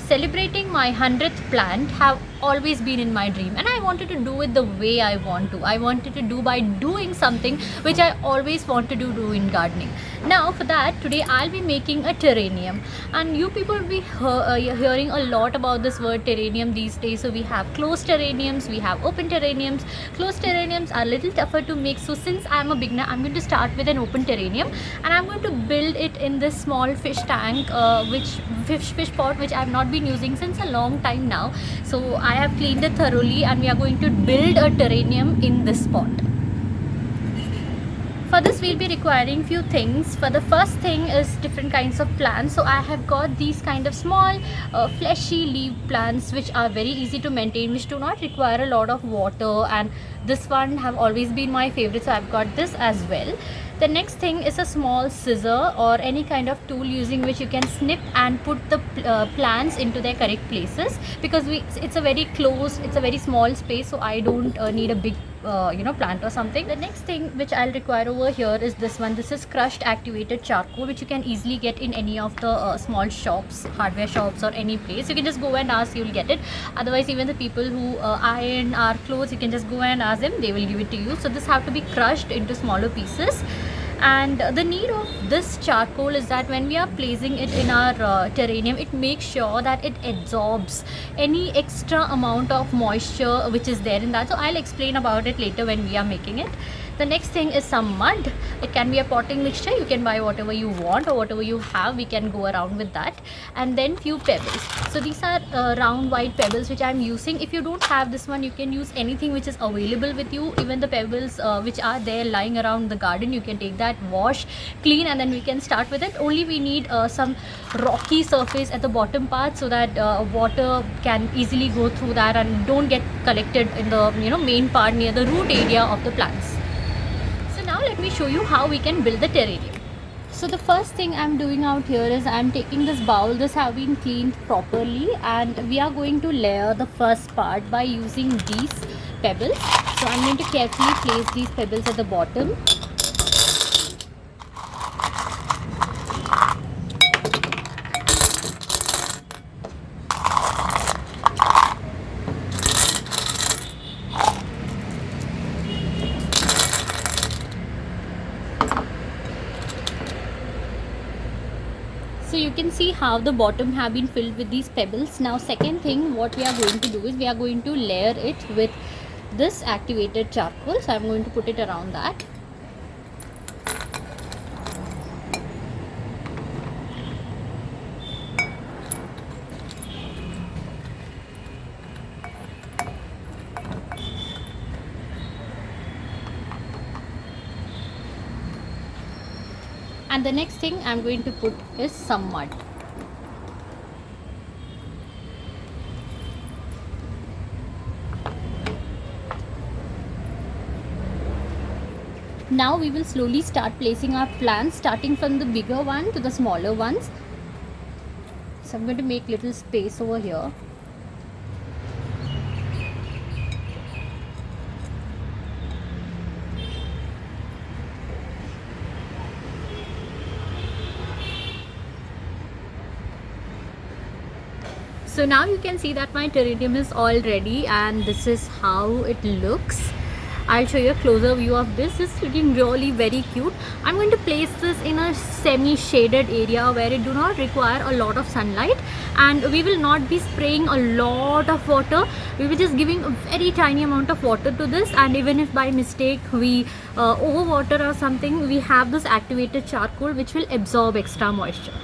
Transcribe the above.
celebrating my 100th plant have always been in my dream, and I wanted to do it the way I want to. I wanted to do by doing something which I always wanted to do in gardening. Now for that, today I'll be making a terrarium, and you people will be hearing a lot about this word terrarium these days. So we have closed terrariums, we have open terrariums. Closed terrariums are a little tougher to make, so since I'm a beginner, I'm going to start with an open terrarium, and I'm going to build it in this small fish tank, fish pot, which I've not been using since a long time now. So I have cleaned it thoroughly, and we are going to build a terrarium in this pot. For this we'll be requiring few things. For the first thing is different kinds of plants. So I have got these kind of small fleshy leaf plants which are very easy to maintain, which do not require a lot of water, and this one have always been my favorite, so I've got this as well. The next thing is a small scissor or any kind of tool using which you can snip and put the plants into their correct places, because it's a very closed, it's a very small space, so I don't need a big plant or something. The next thing which I'll require over here is this one. This is crushed activated charcoal, which you can easily get in any of the small shops, hardware shops, or any place. You can just go and ask, you'll get it. Otherwise, even the people who iron our clothes, you can just go and ask them, they will give it to you. So this have to be crushed into smaller pieces. And the need of this charcoal is that when we are placing it in our terrarium, it makes sure that it absorbs any extra amount of moisture which is there in that. So I'll explain about it later when we are making it. The next thing is some mud. It can be a potting mixture. You can buy whatever you want or whatever you have. We can go around with that. And then few pebbles. So these are round white pebbles which I'm using. If you don't have this one, you can use anything which is available with you. Even the pebbles which are there lying around the garden, you can take that, wash, clean, and then we can start with it. Only we need some rocky surface at the bottom part, so that water can easily go through that and don't get collected in the main part near the root area of the plants. Now let me show you how we can build the terrarium. So the first thing I'm doing out here is I'm taking this bowl. This have been cleaned properly, and we are going to layer the first part by using these pebbles. So I'm going to carefully place these pebbles at the bottom. So you can see how the bottom have been filled with these pebbles. Now second thing what we are going to do is we are going to layer it with this activated charcoal. So I'm going to put it around that. And the next thing I'm going to put is some mud. Now we will slowly start placing our plants, starting from the bigger one to the smaller ones. So I'm going to make little space over here. So now you can see that my terrarium is all ready, and this is how it looks. I'll show you a closer view of this. It's looking really very cute. I'm going to place this in a semi-shaded area where it do not require a lot of sunlight, and we will not be spraying a lot of water. We will just giving a very tiny amount of water to this, and even if by mistake we overwater or something, we have this activated charcoal which will absorb extra moisture.